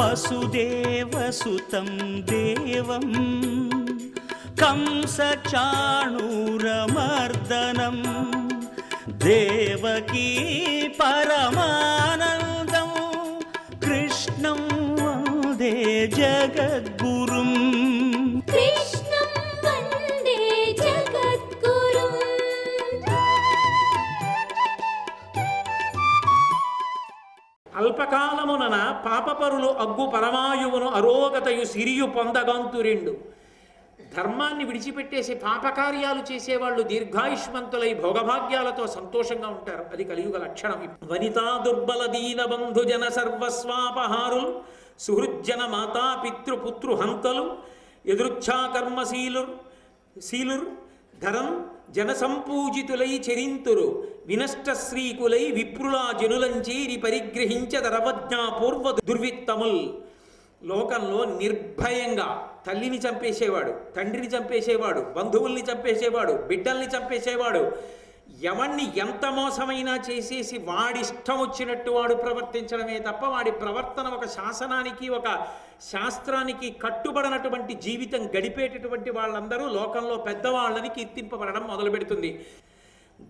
వసుదేవసుతం దేవం కంసచాణూరమర్దనం దేవకీ పరమానందం కృష్ణం వందే జగద్గురుం. అల్పకాలమునన పాపపరులు అగ్గు పరమాయువును అరోగతయు సిరియు పొందగంతు రెండు. ధర్మాన్ని విడిచిపెట్టేసి పాపకార్యాలు చేసేవాళ్ళు దీర్ఘాయుష్మంతులై భోగభాగ్యాలతో సంతోషంగా ఉంటారు. అది కలియుగ లక్షణం. వనితా దుర్బల దీన బంధుజన సర్వస్వాపహారులు సుహృజ్జన మాతా పితృపుత్రు హంతలు ఎదురుచ్ఛాకర్మశీలుర్ ధరం జనసంపూజితులై చరింతురు వినష్ట శ్రీకులై విప్రులా జనులంచేరి పరిగ్రహించదరవజ్ఞాపూర్వ దుర్విత్తముల్. లోకంలో నిర్భయంగా తల్లిని చంపేసేవాడు, తండ్రిని చంపేసేవాడు, బంధువుల్ని చంపేసేవాడు, బిడ్డల్ని చంపేసేవాడు, ఎవణ్ణి ఎంత మోసమైనా చేసేసి వాడిష్టం వచ్చినట్టు వాడు ప్రవర్తించడమే తప్ప వాడి ప్రవర్తన ఒక శాసనానికి ఒక శాస్త్రానికి కట్టుబడినటువంటి జీవితం గడిపేటటువంటి వాళ్ళందరూ లోకంలో పెద్దవాళ్ళని కీర్తింపబడడం మొదలు పెడుతుంది.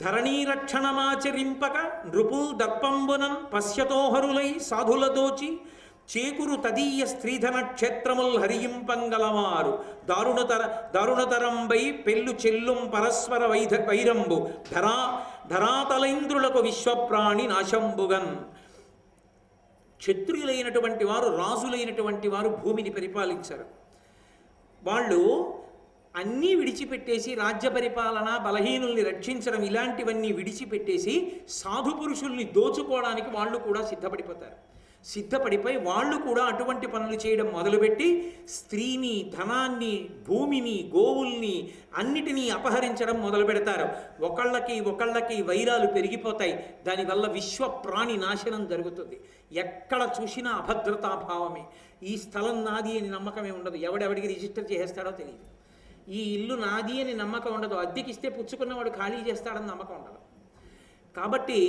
ధరణీ రక్షణమాచరింపక నృపుల్ దర్పంబునం పశ్యతోహరులై సాధుల దోచి చేకురు తదీయ స్త్రీధన క్షేత్రముల్ హరియింపంగలవారు దారుణతరంబై పెళ్ళు చెల్లుం పరస్పర వైరంబు ధరాతలైంద్రులకు విశ్వప్రాణి నాశంబుగన్. క్షత్రియులైనటువంటి వారు, రాజులైనటువంటి వారు భూమిని పరిపాలించారు. వాళ్ళు అన్నీ విడిచిపెట్టేసి రాజ్య పరిపాలన, బలహీనుల్ని రక్షించడం ఇలాంటివన్నీ విడిచిపెట్టేసి సాధు పురుషుల్ని దోచుకోవడానికి వాళ్ళు కూడా సిద్ధపడిపోయి వాళ్ళు కూడా అటువంటి పనులు చేయడం మొదలుపెట్టి స్త్రీని, ధనాన్ని, భూమిని, గోవుల్ని అన్నిటినీ అపహరించడం మొదలు పెడతారు. ఒకళ్ళకి వైరాలు పెరిగిపోతాయి. దానివల్ల విశ్వ ప్రాణి నాశనం జరుగుతుంది. ఎక్కడ చూసినా అభద్రతాభావమే. ఈ స్థలం నాది అని నమ్మకమే ఉండదు. ఎవడెవడికి రిజిస్టర్ చేసేస్తాడో తెలియదు. ఈ ఇల్లు నాది అని నమ్మకం ఉండదు. అద్దెకిస్తే పుచ్చుకున్నవాడు ఖాళీ చేస్తాడని నమ్మకం ఉండదు. కాబట్టి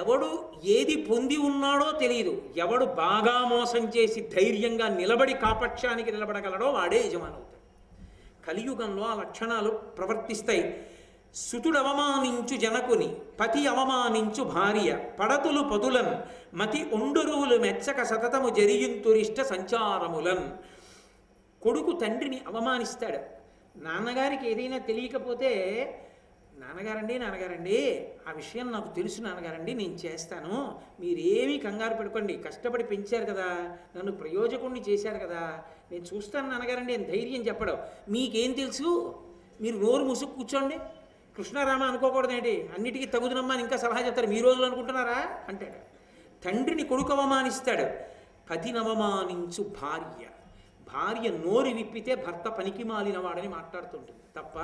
ఎవడు ఏది పొంది ఉన్నాడో తెలియదు. ఎవడు బాగా మోసం చేసి ధైర్యంగా నిలబడి కాపక్షానికి నిలబడగలడో వాడే యజమానవుతాడు. కలియుగంలో ఆ లక్షణాలు ప్రవర్తిస్తాయి. సుతుడు అవమానించు జనకుని, పతి అవమానించు భార్య, పడతులు పదులన్ మతి ఉండరువులు మెచ్చక సతతము జరియుంతురిష్ట సంచారములన్. కొడుకు తండ్రిని అవమానిస్తాడు. నాన్నగారికి ఏదైనా తెలియకపోతే నాన్నగారండి ఆ విషయం నాకు తెలుసు నాన్నగారండి, నేను చేస్తాను, మీరేమీ కంగారు పెట్టుకోండి, కష్టపడి పెంచారు కదా, నన్ను ప్రయోజకుడిని చేశారు కదా, నేను చూస్తాను నాన్నగారండి అని ధైర్యం చెప్పడం. మీకేం తెలుసు, మీరు నోరు ముసుగు కూర్చోండి, కృష్ణారామ అనుకోకూడదేంటి, అన్నిటికీ తగుదనమ్మా అని ఇంకా సలహా చెప్తారు, మీ రోజులు అనుకుంటున్నారా అంటాడు. తండ్రిని కొడుకు అవమానిస్తాడు. పతినవమానించు భార్య నోరు విప్పితే భర్త పనికి మాలిన వాడని మాట్లాడుతుంటుంది తప్ప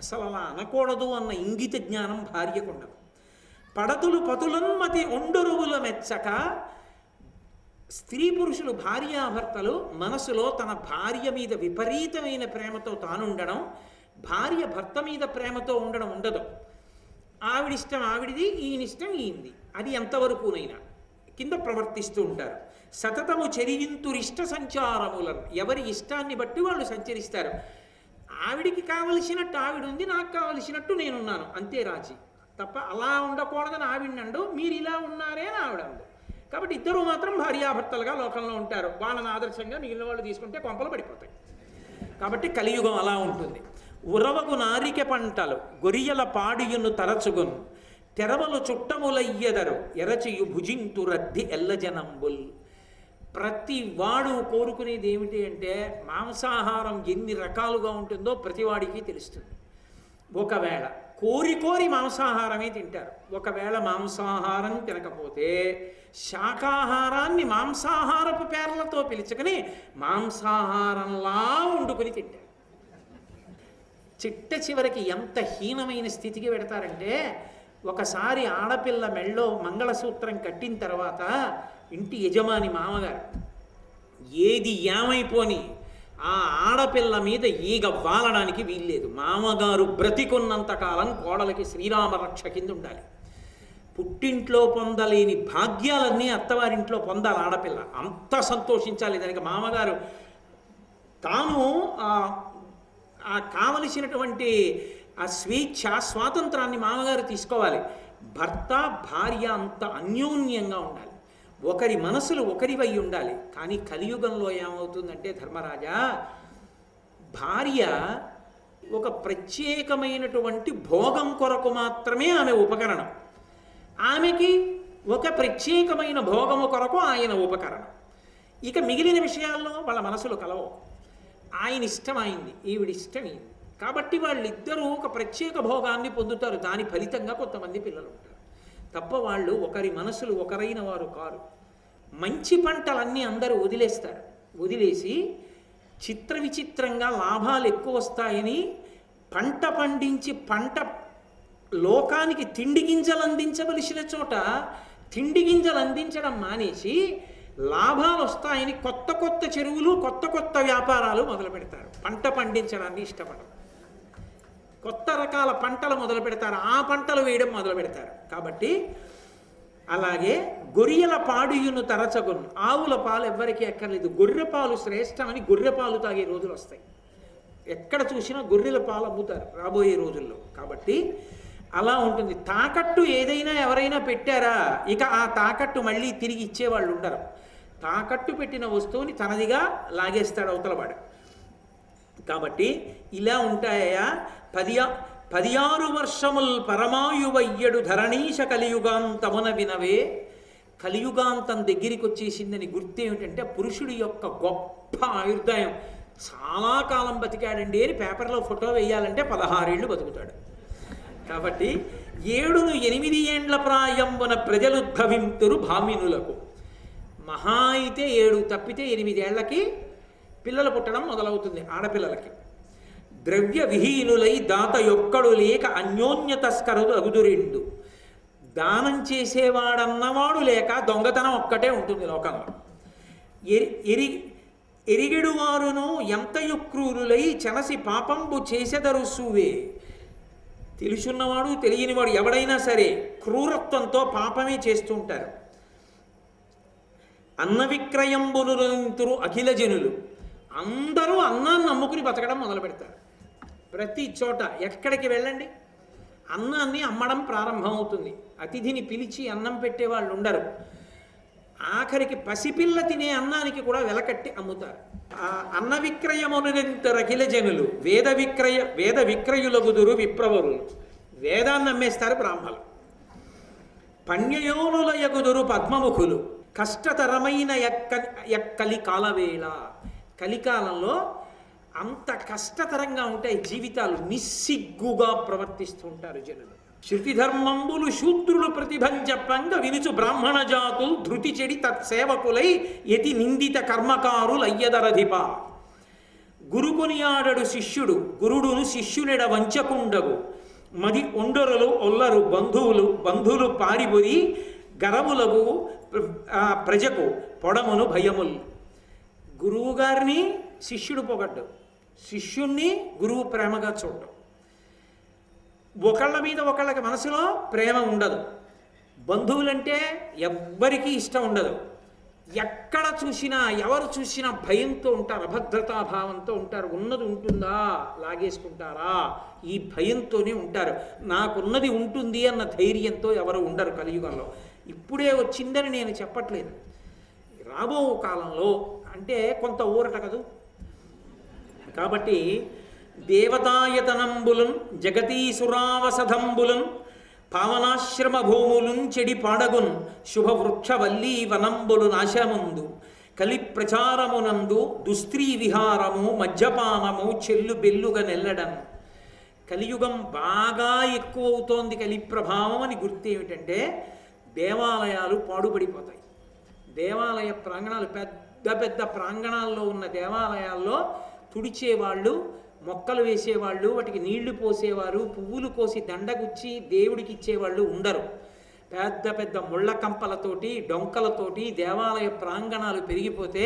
అసలు అలా అనకూడదు అన్న ఇంగిత జ్ఞానం భార్యకు ఉండదు. పడతులు పతులన్మతి ఒండరువుల మెచ్చక. స్త్రీ పురుషులు భార్యాభర్తలు మనసులో తన భార్య మీద విపరీతమైన ప్రేమతో తానుండడం, భార్య భర్త మీద ప్రేమతో ఉండడం ఉండదు. ఆవిడిష్టం ఆవిడిది, ఈయనిష్టం ఈయంది, అది ఎంతవరకునైనా కింద ప్రవర్తిస్తూ ఉంటారు. సతతము చెరియింతురిష్ట సంచారములను, ఎవరి ఇష్టాన్ని బట్టి వాళ్ళు సంచరిస్తారు. ఆవిడికి కావలసినట్టు ఆవిడ ఉంది, నాకు కావలసినట్టు నేనున్నాను, అంతే రాజీ తప్ప అలా ఉండకూడదని ఆవిడండు, మీరు ఇలా ఉన్నారే అని ఆవిడండు. కాబట్టి ఇద్దరు మాత్రం భార్యాభర్తలుగా లోకంలో ఉంటారు. వాళ్ళని ఆదర్శంగా మిగిలిన వాళ్ళు తీసుకుంటే కొంపలు పడిపోతాయి. కాబట్టి కలియుగం అలా ఉంటుంది. ఉరవకు నారిక పంటలు గొరియల పాడియును తరచుగును తెరవలు చుట్టములయ్యెదరు ఎరచియు భుజింతు రద్ది ఎల్లజనంబుల్. ప్రతి వాడు కోరుకునేది ఏమిటి అంటే మాంసాహారం ఎన్ని రకాలుగా ఉంటుందో ప్రతివాడికి తెలుస్తుంది. ఒకవేళ కోరి మాంసాహారమే తింటారు. ఒకవేళ మాంసాహారం తినకపోతే శాకాహారాన్ని మాంసాహారపు పేర్లతో పిలుచుకొని మాంసాహారంలా వండుకొని తింటారు. చిట్ట చివరికి ఎంత హీనమైన స్థితికి పెడతారంటే, ఒకసారి ఆడపిల్ల మెళ్ళో మంగళసూత్రం కట్టిన తర్వాత ఇంటి యజమాని మామగారు ఏది ఏమైపోని ఆ ఆడపిల్ల మీద ఈగ వాలడానికి వీల్లేదు. మామగారు బ్రతికున్నంతకాలం కోడలకి శ్రీరామ రక్ష కింద ఉండాలి. పుట్టింట్లో పొందలేని భాగ్యాలన్నీ అత్తవారింట్లో పొందాలి ఆడపిల్ల. అంత సంతోషించాలి. దానికి మామగారు తాను ఆ కావలసినటువంటి ఆ స్వేచ్ఛ స్వాతంత్రాన్ని మామగారు తీసుకోవాలి. భర్త భార్య అంత అన్యోన్యంగా ఉండాలి. ఒకరి మనసులు ఒకరివై ఉండాలి. కానీ కలియుగంలో ఏమవుతుందంటే ధర్మరాజా, భార్య ఒక ప్రత్యేకమైనటువంటి భోగం కొరకు మాత్రమే ఆమె ఉపకరణం, ఆమెకి ఒక ప్రత్యేకమైన భోగము కొరకు ఆయన ఉపకరణం. ఇక మిగిలిన విషయాల్లో వాళ్ళ మనసులు కలవు. ఆయన ఇష్టం అయింది, ఈవిడి ఇష్టం అయింది. కాబట్టి వాళ్ళిద్దరూ ఒక ప్రత్యేక భోగాన్ని పొందుతారు. దాని ఫలితంగా కొంతమంది పిల్లలు ఉంటారు తప్ప వాళ్ళు ఒకరి మనసులు ఒకరైన వారు కారు. మంచి పంటలన్నీ అందరూ వదిలేస్తారు. వదిలేసి చిత్ర విచిత్రంగా లాభాలు ఎక్కువ వస్తాయని పంట పండించి పంట లోకానికి తిండి గింజలు అందించవలసిన చోట తిండి గింజలు అందించడం మానేసి లాభాలు వస్తాయని కొత్త కొత్త చెరువులు కొత్త కొత్త వ్యాపారాలు మొదలు పెడతారు. పంట పండించడాన్ని ఇష్టపడరు. కొత్త రకాల పంటలు మొదలు పెడతారు. ఆ పంటలు వేయడం మొదలు పెడతారు. కాబట్టి అలాగే గొర్రెల పాడియును తరచగును, ఆవుల పాలు ఎవ్వరికీ ఎక్కర్లేదు. గొర్రె పాలు శ్రేష్టమని గొర్రె పాలు తాగే రోజులు వస్తాయి. ఎక్కడ చూసినా గొర్రెల పాలు అమ్ముతారు రాబోయే రోజుల్లో. కాబట్టి అలా ఉంటుంది. తాకట్టు ఏదైనా ఎవరైనా పెట్టారా, ఇక ఆ తాకట్టు మళ్ళీ తిరిగి ఇచ్చేవాళ్ళు ఉండరు. తాకట్టు పెట్టిన వస్తువుని తనదిగా లాగేస్తాడు అవతలవాడు. కాబట్టి ఇలా ఉంటాయా 16 వర్షముల్ పరమాయువయ్యడు ధరణీశ కలియుగాంతమున వినవే. కలియుగాంతం దగ్గరికి వచ్చేసిందని గుర్తేమిటంటే పురుషుడి యొక్క గొప్ప ఆయుర్దాయం. చాలా కాలం బతికాడండి అని పేపర్లో ఫోటో వేయాలంటే 16 ఏళ్ళు బతుకుతాడు. కాబట్టి 7-8 ఏండ్ల ప్రాయంబున ప్రజలుద్భవింతురు భామినులకు. మహా అయితే 7 తప్పితే 8 ఏళ్లకి పిల్లలు పుట్టడం మొదలవుతుంది ఆడపిల్లలకి. ద్రవ్య విహీనులై దాత యొక్కడు లేక అన్యోన్య తస్కరులు అగుదురిండు. దానం చేసేవాడన్నవాడు లేక దొంగతనం ఒక్కటే ఉంటుంది లోకంలో. ఎరిగెడు వారును ఎంతయు క్రూరులై చెనసి పాపంబు చేసెదరు సూవే. తెలుసున్నవాడు తెలియనివాడు ఎవడైనా సరే క్రూరత్వంతో పాపమే చేస్తూ ఉంటారు. అన్న విక్రయంబునురు అఖిల జనులు. అందరూ అన్నాన్ని నమ్ముకుని బతకడం మొదలు పెడతారు. ప్రతి చోట ఎక్కడికి వెళ్ళండి అన్నాన్ని అమ్మడం ప్రారంభమవుతుంది. అతిథిని పిలిచి అన్నం పెట్టేవాళ్ళు ఉండరు. ఆఖరికి పసిపిల్ల తినే అన్నానికి కూడా వెలకట్టి అమ్ముతారు. ఆ అన్న విక్రయమునంతర అఖిల జనులు వేద విక్రయులగుదురు విప్రవరులు. వేదాన్ని అమ్మేస్తారు బ్రాహ్మలు. పణ్యయోనుల యగుదురు పద్మముఖులు. కష్టతరమైన ఎక్కలి కాలవేళ. కలికాలంలో అంత కష్టతరంగా ఉంటాయి జీవితాలు. నిస్సిగ్గుగా ప్రవర్తిస్తూ ఉంటారు జనులు. శృతి ధర్మంబులు శూద్రులు ప్రతిభంజప్పంగా వినుచు బ్రాహ్మణ జాతులు ధృతి చెడి తత్సేవకులై యతి నిందిత కర్మకారులయ్యదరధిప. గురుకొనియాడడు శిష్యుడు గురుడును శిష్యునిడ వంచకుండగు. మది ఒండరులు ఒల్లరు బంధువులు పారిబొరి గరములకు ప్రజకు పొడమును భయములు. గురువుగారిని శిష్యుడు పొగడ్డు, శిష్యుణ్ణి గురువు ప్రేమగా చూడడం. ఒకళ్ళ మీద ఒకళ్ళకి మనసులో ప్రేమ ఉండదు. బంధువులంటే ఎవ్వరికీ ఇష్టం ఉండదు. ఎక్కడ చూసినా ఎవరు చూసినా భయంతో ఉంటారు, అభద్రతాభావంతో ఉంటారు. ఉన్నది ఉంటుందా లాగేసుకుంటారా ఈ భయంతోనే ఉంటారు. నాకున్నది ఉంటుంది అన్న ధైర్యంతో ఎవరు ఉండరు కలియుగంలో. ఇప్పుడే వచ్చిందని నేను చెప్పట్లేదు. రాబో కాలంలో అంటే కొంత ఊరట కదూ. కాబట్టి దేవతాయతనంబులున్ జగతీసురావసధంబులున్ పావనాశ్రమ భూములున్ చెడి పాడగున్ శుభవృక్షవల్లీ వనంబులు నాశముందు కలి ప్రచారమునందు దుస్త్రీ విహారము మద్యపానము చెల్లు బెల్లుగా నెల్లడం. కలియుగం బాగా ఎక్కువ అవుతోంది కలి ప్రభావం అని గుర్తు ఏమిటంటే దేవాలయాలు పాడుపడిపోతాయి. దేవాలయ ప్రాంగణాలు పెద్ద పెద్ద ప్రాంగణాల్లో ఉన్న దేవాలయాల్లో తుడిచేవాళ్ళు, మొక్కలు వేసేవాళ్ళు, వాటికి నీళ్లు పోసేవారు, పువ్వులు కోసి దండగుచ్చి దేవుడికి ఇచ్చేవాళ్ళు ఉండరు. పెద్ద పెద్ద ముళ్ళ కంపలతోటి డొంకలతోటి దేవాలయ ప్రాంగణాలు పెరిగిపోతే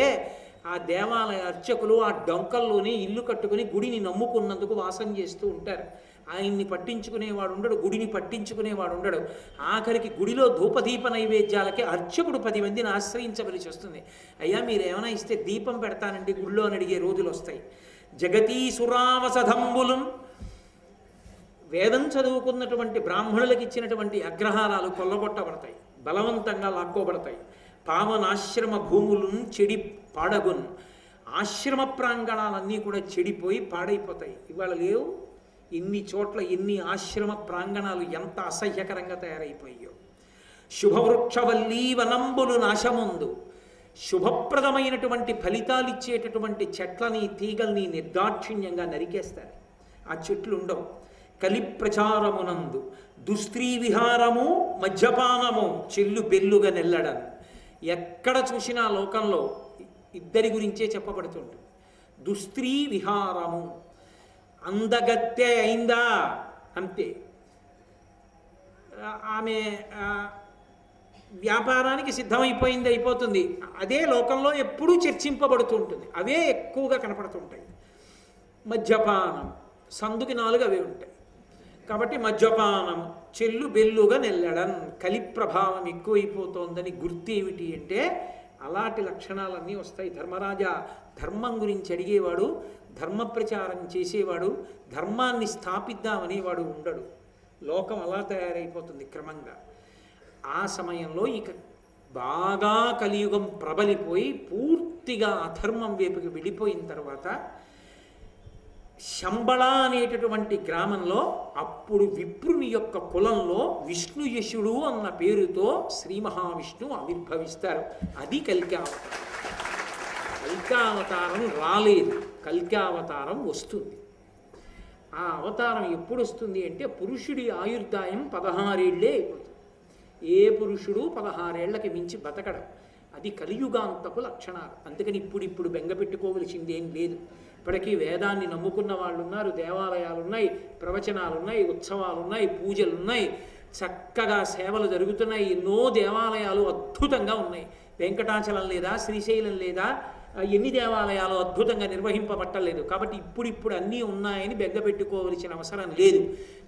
ఆ దేవాలయ అర్చకులు ఆ డొంకల్లోనే ఇల్లు కట్టుకుని గుడిని నమ్ముకున్నందుకు వాసం చేస్తూ ఉంటారు. ఆయన్ని పట్టించుకునేవాడు ఉండడు, గుడిని పట్టించుకునేవాడు ఉండడు. ఆఖరికి గుడిలో ధూపదీప నైవేద్యాలకి అర్చకుడు 10 మందిని ఆశ్రయించవలసి వస్తుంది. అయ్యా మీరు ఏమైనా ఇస్తే దీపం పెడతానండి గుళ్ళో అని అడిగే రోజులు వస్తాయి. జగతీసురావసధంబులు, వేదం చదువుకున్నటువంటి బ్రాహ్మణులకు ఇచ్చినటువంటి అగ్రహారాలు కొల్లగొట్టబడతాయి, బలవంతంగా లాక్కోబడతాయి. పావనాశ్రమ భూములను చెడి పాడగున్, ఆశ్రమ ప్రాంగణాలన్నీ కూడా చెడిపోయి పాడైపోతాయి. ఇవాళ లేవు. ఇన్ని చోట్ల ఎన్ని ఆశ్రమ ప్రాంగణాలు ఎంత అసహ్యకరంగా తయారైపోయాయో. శుభవృక్షవల్లీ వనంబులు నాశముందు, శుభప్రదమైనటువంటి ఫలితాలు ఇచ్చేటటువంటి చెట్లని తీగల్ని నిర్దాక్షిణ్యంగా నరికేస్తారు. ఆ చెట్లు ఉండవు. కలి ప్రచారమునందు దుస్త్రీ విహారము మద్యపానము చెల్లు బెల్లుగా నెల్లడం. ఎక్కడ చూసినా లోకంలో ఇద్దరి గురించే చెప్పబడుతుంటుంది. దుస్త్రీ విహారము, అందగత్తె అయిందా అంతే, ఆమె వ్యాపారానికి సిద్ధమైపోయింది అయిపోతుంది, అదే లోకంలో ఎప్పుడూ చర్చింపబడుతూ ఉంటుంది. అవే ఎక్కువగా కనపడుతుంటాయి. మద్యపానం, సందుకి 4 అవే ఉంటాయి. కాబట్టి మద్యపానం, చెల్లు బెల్లుగా నెల్లడం, కలి ప్రభావం ఎక్కువైపోతోందని గుర్తు ఏమిటి అంటే అలాంటి లక్షణాలన్నీ వస్తాయి. ధర్మరాజా ధర్మం గురించి అడిగేవాడు, ధర్మ ప్రచారం చేసేవాడు, ధర్మాన్ని స్థాపిద్దామనేవాడు ఉండడు. లోకం అలా తయారైపోతుంది క్రమంగా. ఆ సమయంలో ఇక బాగా కలియుగం ప్రబలిపోయి పూర్తిగా అధర్మం వైపుకి వెళ్ళిపోయిన తర్వాత శంబళ అనేటటువంటి గ్రామంలో అప్పుడు విప్రుని యొక్క కులంలో విష్ణుయశుడు అన్న పేరుతో శ్రీ మహావిష్ణువు ఆవిర్భవిస్తారు. అది కల్కావతారం. కల్కావతారం రాలేదు, కల్కావతారం వస్తుంది. ఆ అవతారం ఎప్పుడు వస్తుంది అంటే పురుషుడి ఆయుర్దాయం 16 ఏళ్లే అయిపోతుంది. ఏ పురుషుడు 16 ఏళ్లకి మించి బతకడం. అది కలియుగాంతపు లక్షణాలు. అందుకని ఇప్పుడు బెంగ పెట్టుకోవలసింది ఏం లేదు. ఇప్పటికీ వేదాన్ని నమ్ముకున్న వాళ్ళు ఉన్నారు, దేవాలయాలు ఉన్నాయి, ప్రవచనాలు ఉన్నాయి, ఉత్సవాలు ఉన్నాయి, పూజలు ఉన్నాయి, చక్కగా సేవలు జరుగుతున్నాయి. ఎన్నో దేవాలయాలు అద్భుతంగా ఉన్నాయి. వెంకటాచలం లేదా, శ్రీశైలం లేదా, ఎన్ని దేవాలయాలు అద్భుతంగా నిర్వహింపబట్టలేదు. కాబట్టి ఇప్పుడు అన్నీ ఉన్నాయని బెంగ పెట్టుకోవలసిన అవసరం లేదు.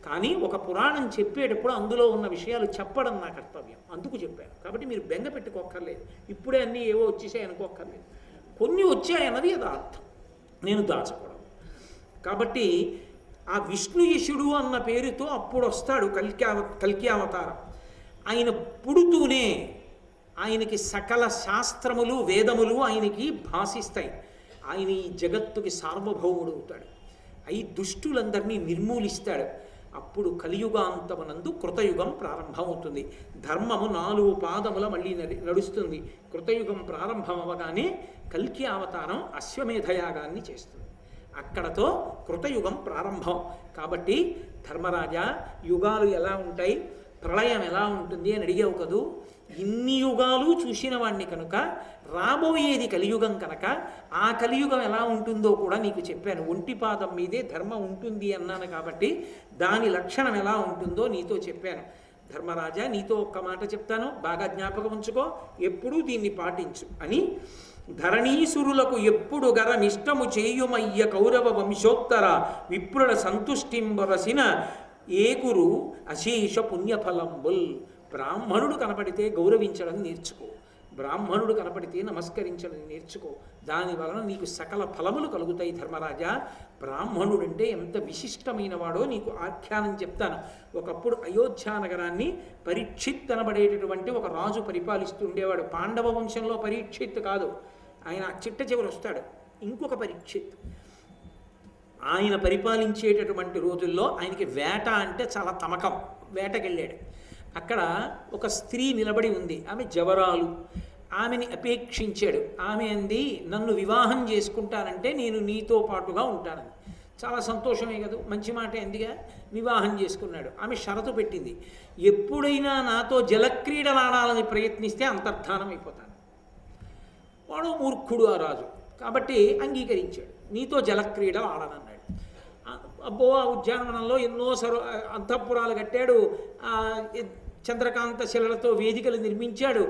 కానీ ఒక పురాణం చెప్పేటప్పుడు అందులో ఉన్న విషయాలు చెప్పడం నా కర్తవ్యం, అందుకు చెప్పాను. కాబట్టి మీరు బెంగ పెట్టుకోక్కర్లేదు. ఇప్పుడే అన్నీ ఏవో వచ్చేసాయి అనుకోక్కర్లేదు. కొన్ని వచ్చాయన్నది యథార్థం, నేను దాచకూడదు. కాబట్టి ఆ విష్ణుయశుడు అన్న పేరుతో అప్పుడు వస్తాడు కల్కి అవతారం. ఆయన పుడుతూనే ఆయనకి సకల శాస్త్రములు వేదములు ఆయనకి భాషిస్తాయి. ఆయన ఈ జగత్తుకి సార్వభౌముడు అవుతాడు. అయి దుష్టులందరినీ నిర్మూలిస్తాడు. అప్పుడు కలియుగాంతమునందు కృతయుగం ప్రారంభమవుతుంది. ధర్మము 4 పాదముల మళ్ళీ నడుస్తుంది. కృతయుగం ప్రారంభం అవ్వగానే కల్కి అవతారం అశ్వమేధయాగాన్ని చేస్తుంది. అక్కడతో కృతయుగం ప్రారంభం. కాబట్టి ధర్మరాజా యుగాలు ఎలా ఉంటాయి, ప్రళయం ఎలా ఉంటుంది అని అడిగావు కదూ. ఇన్ని యుగాలు చూసిన వాణ్ణి కనుక రాబోయేది కలియుగం కనుక ఆ కలియుగం ఎలా ఉంటుందో కూడా నీకు చెప్పాను. ఒంటిపాదం మీదే ధర్మం ఉంటుంది అన్నాను కాబట్టి దాని లక్షణం ఎలా ఉంటుందో నీతో చెప్పాను. ధర్మరాజా నీతో ఒక్క మాట చెప్తాను, బాగా జ్ఞాపకం ఉంచుకో, ఎప్పుడూ దీన్ని పాటించు అని. ధరణీసురులకు ఎప్పుడు గరమిష్టము చేయుమయ్య కౌరవ వంశోత్తర విప్రుల సంతుష్టింబరసిన ఏకురు అశేష పుణ్యఫలంబుల్. బ్రాహ్మణుడు కనపడితే గౌరవించడం నేర్చుకో, బ్రాహ్మణుడు కనపడితే నమస్కరించడం నేర్చుకో. దాని వలన నీకు సకల ఫలములు కలుగుతాయి. ధర్మరాజా బ్రాహ్మణుడంటే ఎంత విశిష్టమైన వాడో నీకు ఆఖ్యానం చెప్తాను. ఒకప్పుడు అయోధ్య నగరాన్ని పరీక్షిత్ అనబడేటటువంటి ఒక రాజు పరిపాలిస్తూ ఉండేవాడు. పాండవ వంశంలో పరీక్షిత్ కాదు, ఆయన చిట్ట చివరి వస్తాడు, ఇంకొక పరీక్షిత్. ఆయన పరిపాలించేటటువంటి రోజుల్లో ఆయనకి వేట అంటే చాలా తమకం. వేటకెళ్ళాడు. అక్కడ ఒక స్త్రీ నిలబడి ఉంది, ఆమె జవరాలు. ఆమెని అపేక్షించాడు. ఆమె అంది, నన్ను వివాహం చేసుకుంటానంటే నేను నీతో పాటుగా ఉంటానని. చాలా సంతోషమే కదా, మంచి మాట ఎందుగా. వివాహం చేసుకున్నాడు. ఆమె షరతు పెట్టింది, ఎప్పుడైనా నాతో జలక్రీడలాడాలని ప్రయత్నిస్తే అంతర్ధానం అయిపోతాను. వాడు మూర్ఖుడు ఆ రాజు, కాబట్టి అంగీకరించాడు. నీతో జలక్రీడలు ఆడనన్నాడు. అబ్బో ఆ ఉద్యానవనంలో ఎన్నో అంతఃపురాలు కట్టాడు, చంద్రకాంత శిలలతో వేదికలు నిర్మించాడు,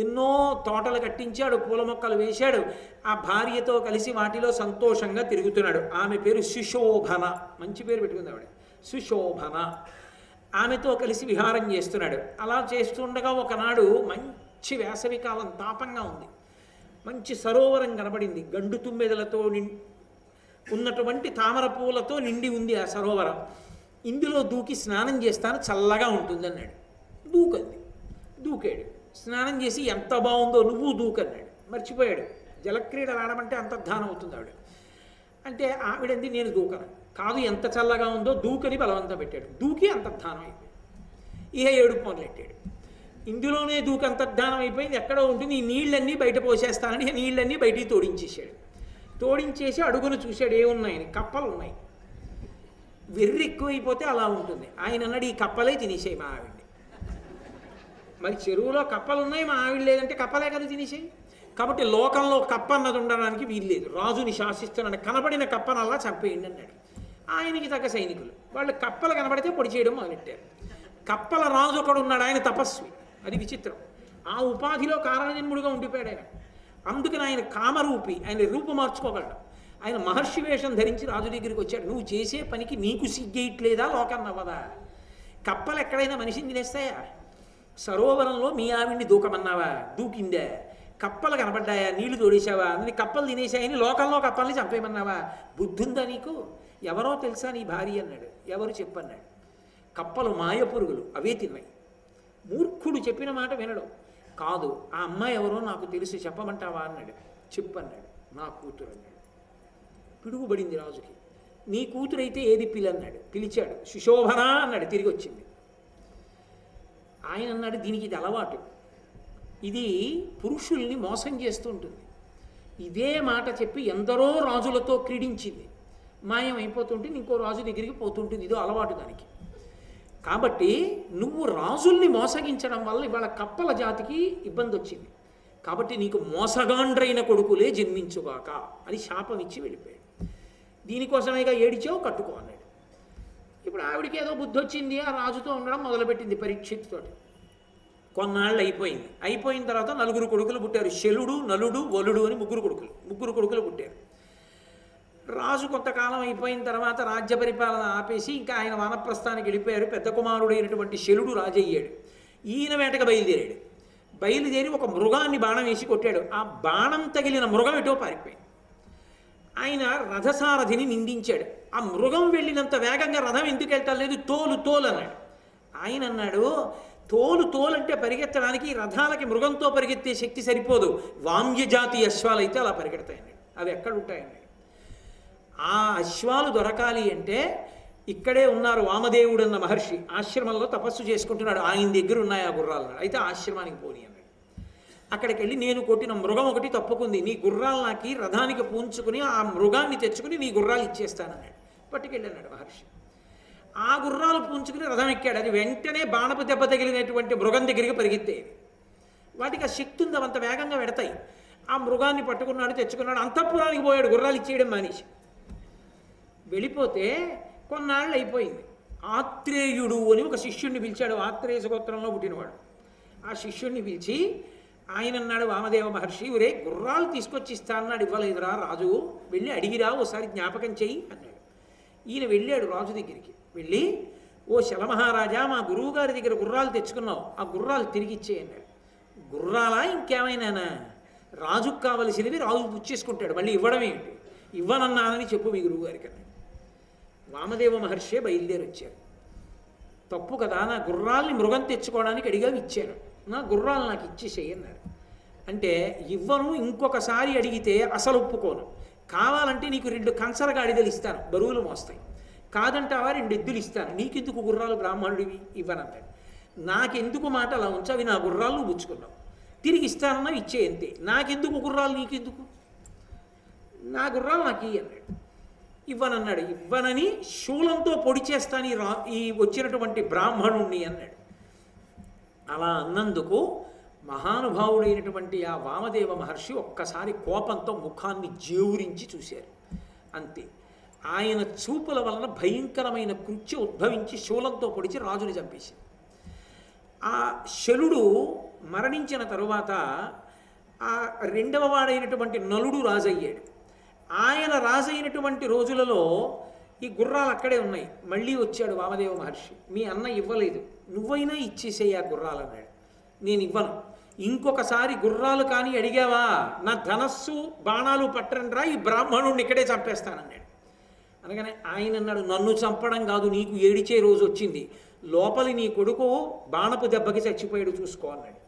ఎన్నో తోటలు కట్టించాడు, పూల మొక్కలు వేశాడు. ఆ భార్యతో కలిసి వాటిలో సంతోషంగా తిరుగుతున్నాడు. ఆమె పేరు సుశోభన, మంచి పేరు పెట్టుకుంది ఆవిడ. సుశోభన. ఆమెతో కలిసి విహారం చేస్తున్నాడు. అలా చేస్తుండగా ఒకనాడు మంచి వేసవికాలం, తాపంగా ఉంది. మంచి సరోవరం కనబడింది. గండు తుమ్మెదలతో ఉన్నటువంటి తామర పూలతో నిండి ఉంది ఆ సరోవరం. ఇందులో దూకి స్నానం చేస్తాను, చల్లగా ఉంటుందన్నాడు. దూకంది. దూకాడు. స్నానం చేసి ఎంత బాగుందో, నువ్వు దూకన్నాడు. మర్చిపోయాడు. జలక్రీడలు ఆడమంటే అంతర్ధానం అవుతుంది ఆవిడ. అంటే ఆవిడంది నేను దూకను. కాదు, ఎంత చల్లగా ఉందో దూకని బలవంతం పెట్టాడు. దూకి అంతర్ధానం అయిపోయింది. ఇక ఏడుపు మొదలెట్టాడు. ఇందులోనే దూకి అంతర్ధానం అయిపోయింది. ఎక్కడో ఉంటుంది, ఈ నీళ్ళన్నీ బయట పోసేస్తానని నీళ్ళన్నీ బయటికి తోడించేశాడు. తోడించేసి అడుగును చూశాడు, ఏమున్నాయని. కప్పలు ఉన్నాయి. వెర్రి ఎక్కువైపోతే అలా ఉంటుంది. ఆయన అన్నాడు, ఈ కప్పలే తినేసాయి మా ఆవిడ్ని. మరి చెరువులో కప్పలు ఉన్నాయి, మా ఆవిడ లేదంటే కప్పలే కదా తినేసాయి. కాబట్టి లోకంలో కప్ప అన్నది ఉండడానికి వీల్లేదు. రాజుని శాసిస్తున్నాడు, కనబడిన కప్పను అలా చంపేయండి అన్నాడు. ఆయనకి తగ్గ సైనికులు వాళ్ళు కప్పలు కనబడితే పొడి చేయడం మొదలెట్టారు. కప్పల రాజు ఒకడు ఉన్నాడు, ఆయన తపస్వి. అది విచిత్రం. ఆ ఉపాధిలో కారణజన్ముడిగా ఉండిపోయాడు ఆయన. అందుకని ఆయన కామరూపి, ఆయన రూపు మార్చుకోగలడు. ఆయన మహర్షి వేషం ధరించి రాజు దగ్గరికి వచ్చాడు. నువ్వు చేసే పనికి నీకు సిగ్గేయట్లేదా, లోకాన్ని అవ్వదా? కప్పలు ఎక్కడైనా మనిషిని తినేస్తాయా? సరోవరంలో మీ ఆవిడ్ని దూకమన్నావా, దూకిందా? కప్పలు కనబడ్డాయా, నీళ్లు తోడేశావా? అందుని కప్పలు తినేశాయని లోకంలో కప్పల్ని చంపేయమన్నావా? బుద్ధుందా నీకు? ఎవరో తెలుసా నీ భార్య అన్నాడు. ఎవరు చెప్పన్నాడు. కప్పలు మాయ పురుగులు, అవే తిన్నాయి. మూర్ఖుడు చెప్పిన మాట వినడు. కాదు, ఆ అమ్మాయి ఎవరో నాకు తెలుసు, చెప్పమంటావా అన్నాడు. చెప్పన్నాడు. నా కూతురు అన్నాడు. పిడుగుబడింది రాజుకి. నీ కూతురైతే ఏది పిల్లన్నాడు. పిలిచాడు. సుశోభన అన్నాడు. తిరిగి వచ్చింది. ఆయన అన్నాడు, దీనికి ఇది అలవాటు, ఇది పురుషుల్ని మోసం చేస్తూ ఉంటుంది. ఇదే మాట చెప్పి ఎందరో రాజులతో క్రీడించింది. మాయం అయిపోతుంటుంది, ఇంకో రాజు దగ్గరికి పోతుంటుంది. ఇదో అలవాటు దానికి. కాబట్టి నువ్వు రాజుల్ని మోసగించడం వల్ల ఇవాళ కప్పల జాతికి ఇబ్బంది వచ్చింది. కాబట్టి నీకు మోసగాండ్రైన కొడుకులే జన్మించుగాక అని శాపం ఇచ్చి వెళ్ళిపోయాడు. దీనికోసమేగా ఏడిచావు, కట్టుకో అన్నాడు. ఇప్పుడు ఆవిడికి ఏదో బుద్ధి వచ్చింది, ఆ రాజుతో ఉండడం మొదలుపెట్టింది పరీక్షిత్తోటి. కొన్నాళ్ళు అయిపోయింది. అయిపోయిన తర్వాత 4 కొడుకులు పుట్టారు. శలుడు, నలుడు, వలుడు అని 3 కొడుకులు పుట్టారు. రాజు కొంతకాలం అయిపోయిన తర్వాత రాజ్య పరిపాలన ఆపేసి ఇంకా ఆయన వానప్రస్థానికి వెళ్ళిపోయారు. పెద్ద కుమారుడైనటువంటి శలుడు రాజు అయ్యాడు. ఈయన వేటకు బయలుదేరాడు. బయలుదేరి ఒక మృగాన్ని బాణం వేసి కొట్టాడు. ఆ బాణం తగిలిన మృగం ఎటో పారిపోయింది. ఆయన రథసారథిని నిందించాడు. ఆ మృగం వెళ్ళినంత వేగంగా రథం ఎందుకు వెళ్తాం లేదు, తోలు అన్నాడు. ఆయన అన్నాడు, తోలు అంటే పరిగెత్తడానికి రథాలకి మృగంతో పరిగెత్తే శక్తి సరిపోదు, వామ్యజాతి అశ్వాలు అయితే అలా పరిగెడతాయండి. అవి ఎక్కడ ఉంటాయండి? ఆ అశ్వాలు దొరకాలి అంటే ఇక్కడే ఉన్నారు వామదేవుడు అన్న మహర్షి, ఆశ్రమంలో తపస్సు చేసుకుంటున్నాడు. ఆయన దగ్గర ఉన్నాయి ఆ గుర్రాలు. అయితే ఆశ్రమానికి పోని అన్నాడు. అక్కడికి వెళ్ళి, నేను కొట్టిన మృగం ఒకటి తప్పుకుంది, నీ గుర్రాలు నాకు రథానికి పూంచుకుని ఆ మృగాన్ని తెచ్చుకుని నీ గుర్రాలు ఇచ్చేస్తానన్నాడు. పట్టుకెళ్ళన్నాడు మహర్షి. ఆ గుర్రాలు పూంచుకుని రథం ఎక్కాడు. అది వెంటనే బాణపు దెబ్బ తగిలినటువంటి మృగం దగ్గరికి పరిగెత్తేది. వాటికి ఆ శక్తి ఉంది, అంత వేగంగా పెడతాయి. ఆ మృగాన్ని పట్టుకున్నాడు, తెచ్చుకున్నాడు. అంతఃపురానికి పోయాడు, గుర్రాలు ఇచ్చేయడం మానేసి. వెళ్ళిపోతే కొన్నాళ్ళు అయిపోయింది. ఆత్రేయుడు అని ఒక శిష్యుడిని పిలిచాడు. ఆత్రేయ గోత్రంలో పుట్టినవాడు. ఆ శిష్యుడిని పిలిచి ఆయన అన్నాడు, వామదేవ మహర్షి, ఒరే గుర్రాలు తీసుకొచ్చి ఇస్తా అన్నాడు, ఇవ్వలేదురా రాజు, వెళ్ళి అడిగిరా, ఓసారి జ్ఞాపకం చెయ్యి అన్నాడు. ఈయన వెళ్ళాడు రాజు దగ్గరికి. వెళ్ళి, ఓ శలమహారాజా, మా గురువు గారి దగ్గర గుర్రాలు తెచ్చుకున్నావు, ఆ గుర్రాలు తిరిగి ఇచ్చేయి అన్నాడు. గుర్రాలా ఇంకేమైనానా? రాజుకు కావలసినవి రాజు పుచ్చేసుకుంటాడు, మళ్ళీ ఇవ్వడం ఏంటి? ఇవ్వనన్నానని చెప్పు మీ గురువు గారికి అన్నాడు. వామదేవ మహర్షి బయలుదేరి వచ్చారు. తప్పు కదా, నా గుర్రాల్ని మృగం తెచ్చుకోవడానికి అడిగా ఇచ్చాను, నా గుర్రాలు నాకు ఇచ్చేసేయి అన్నాడు. అంటే ఇవ్వను, ఇంకొకసారి అడిగితే అసలు ఒప్పుకోను, కావాలంటే నీకు 2 కంచర గాడిదలు ఇస్తాను, బరువులు మోస్తాయి, కాదంటావా 2 ఎద్దులు ఇస్తాను, నీకెందుకు గుర్రాలు, బ్రాహ్మణుడివి, ఇవ్వనంటాడు. నాకెందుకు మాట అలా ఉంచు, అవి నా గుర్రాలు నువ్వు పుచ్చుకున్నావు, తిరిగి ఇస్తానన్నా ఇచ్చే అంతే, నాకెందుకు గుర్రాలు, నీకెందుకు, నా గుర్రాలు నాకు ఇయ్యి అన్నాడు. ఇవ్వనన్నాడు. ఇవ్వనని శూలంతో పొడి చేస్తాను ఈ వచ్చినటువంటి బ్రాహ్మణుణ్ణి అన్నాడు. అలా అన్నందుకు మహానుభావుడైనటువంటి ఆ వామదేవ మహర్షి ఒక్కసారి కోపంతో ముఖాన్ని జేవురించి చూశారు. అంతే. ఆయన చూపుల వలన భయంకరమైన కృత్యం ఉద్భవించి శూలంతో పొడిచి రాజుని చంపేసింది. ఆ శలుడు మరణించిన తరువాత ఆ 2వ వాడైనటువంటి నలుడు రాజయ్యాడు. ఆయన రాజైనటువంటి రోజులలో ఈ గుర్రాలు అక్కడే ఉన్నాయి. మళ్ళీ వచ్చాడు వామదేవ మహర్షి. మీ అన్న ఇవ్వలేదు, నువ్వైనా ఇచ్చేసేయి ఆ గుర్రాలు అన్నాడు. నేను ఇవ్వను. ఇంకొకసారి గుర్రాలు కానీ అడిగావా, నా ధనస్సు బాణాలు పట్టరండ్రా, ఈ బ్రాహ్మణుడిని ఇక్కడే చంపేస్తానన్నాడు. అనగానే ఆయన అన్నాడు, నన్ను చంపడం కాదు, నీకు ఏడిచే రోజు వచ్చింది. లోపలి నీ కొడుకు బాణపు దెబ్బకి చచ్చిపోయాడు, చూసుకో అన్నాడు.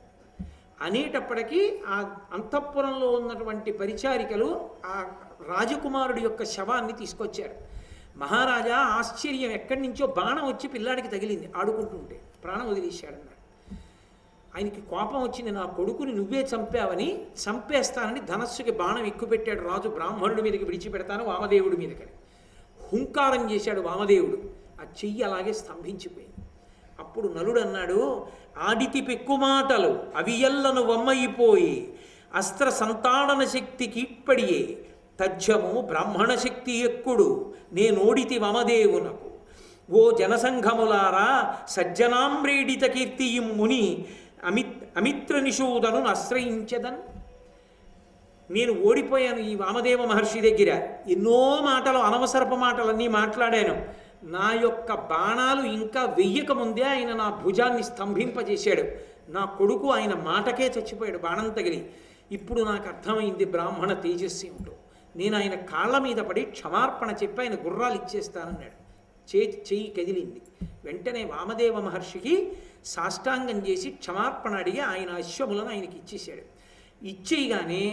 అనేటప్పటికీ ఆ అంతఃపురంలో ఉన్నటువంటి పరిచారికలు ఆ రాజకుమారుడి యొక్క శవాన్ని తీసుకొచ్చారు. మహారాజా ఆశ్చర్యం, ఎక్కడి నుంచో బాణం వచ్చి పిల్లాడికి తగిలింది, ఆడుకుంటుంటే ప్రాణం వదిలేశాడన్నాడు. ఆయనకి కోపం వచ్చింది, నా కొడుకుని నువ్వే చంపావని, చంపేస్తానని ధనస్సుకి బాణం ఎక్కుపెట్టాడు రాజు. బ్రాహ్మణుడి మీదకి విడిచిపెడతాను వామదేవుడి మీదకని హుంకారం చేశాడు వామదేవుడు. ఆ చెయ్యి అలాగే స్తంభించిపోయింది. అప్పుడు నలుడు అన్నాడు, ఆడితి పెక్కుమాటలు అవియల్లను వమ్మయిపోయి అస్త్ర సంతాడన శక్తి కీట్పడియే తజ్జము బ్రాహ్మణ శక్తి ఎక్కుడు నేనోడితి వమదేవునకు. ఓ జనసంఘములారా సజ్జనామ్రేడిత కీర్తియం ముని అమిత్ర నిషూదను ఆశ్రయించదన్. నేను ఓడిపోయాను ఈ వామదేవ మహర్షి దగ్గర, ఎన్నో మాటలు అనవసరపు మాటలన్నీ మాట్లాడాను. నా యొక్క బాణాలు ఇంకా వెయ్యక ముందే ఆయన నా భుజాన్ని స్తంభింపజేశాడు. నా కొడుకు ఆయన మాటకే చచ్చిపోయాడు బాణం తగిలి. ఇప్పుడు నాకు అర్థమైంది బ్రాహ్మణ తేజస్సు ఏమిటో. నేను ఆయన కాళ్ళ మీద పడి క్షమార్పణ చెప్పి ఆయన గుర్రాలు ఇచ్చేస్తానన్నాడు. చెయ్యి కదిలింది. వెంటనే వామదేవ మహర్షికి సాష్టాంగం చేసి క్షమార్పణ అడిగి ఆయన అశ్వములను ఆయనకి ఇచ్చేశాడు. ఇచ్చేయగానే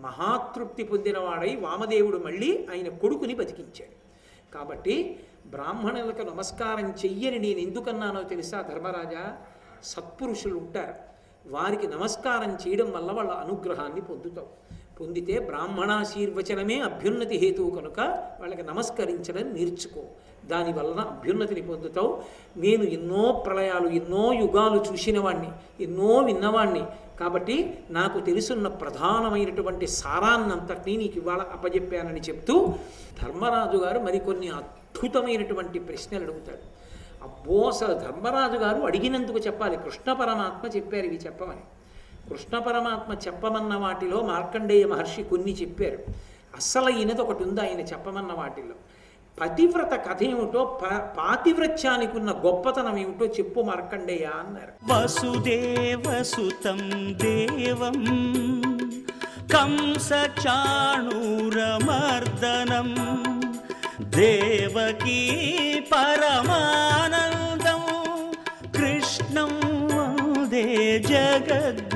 మహాతృప్తి పొందినవాడై వామదేవుడు మళ్ళీ ఆయన కొడుకుని బతికించాడు. కాబట్టి బ్రాహ్మణులకు నమస్కారం చెయ్యని నేను ఎందుకన్నానో తెలుసా ధర్మరాజా? సత్పురుషులు ఉంటారు, వారికి నమస్కారం చేయడం వల్ల వాళ్ళ అనుగ్రహాన్ని పొందుతావు. పొందితే బ్రాహ్మణాశీర్వచనమే అభ్యున్నతి హేతువు కనుక వాళ్ళకి నమస్కరించడం నేర్చుకో, దానివలన అభ్యున్నతిని పొందుతావు. నేను ఎన్నో ప్రళయాలు ఎన్నో యుగాలు చూసిన వాణ్ణి, ఎన్నో విన్నవాణ్ణి. కాబట్టి నాకు తెలుసున్న ప్రధానమైనటువంటి సారాన్నంతటినీ నీకు ఇవాళ అప్పజెప్పానని చెప్తూ ధర్మరాజు గారు మరికొన్ని అద్భుతమైనటువంటి ప్రశ్నలు అడుగుతాడు. అబ్బో, అసలు ధర్మరాజు గారు అడిగినందుకు చెప్పాలి. కృష్ణ పరమాత్మ చెప్పారు ఇవి చెప్పమని. కృష్ణ పరమాత్మ చెప్పమన్న వాటిలో మార్కండేయ మహర్షి కొన్ని చెప్పారు. అస్సలైనది ఒకటి ఉంది ఆయన చెప్పమన్న వాటిల్లో. పతివ్రత కథ ఏమిటో, పాతివ్రత్యానికి ఉన్న గొప్పతనం ఏమిటో చెప్పు మార్కండేయ అన్నారు. వసుదేవసుతం దేవం కంస చాణూరమర్దనం దేవకీ పరమానందం కృష్ణం వందే జగద్గురుం.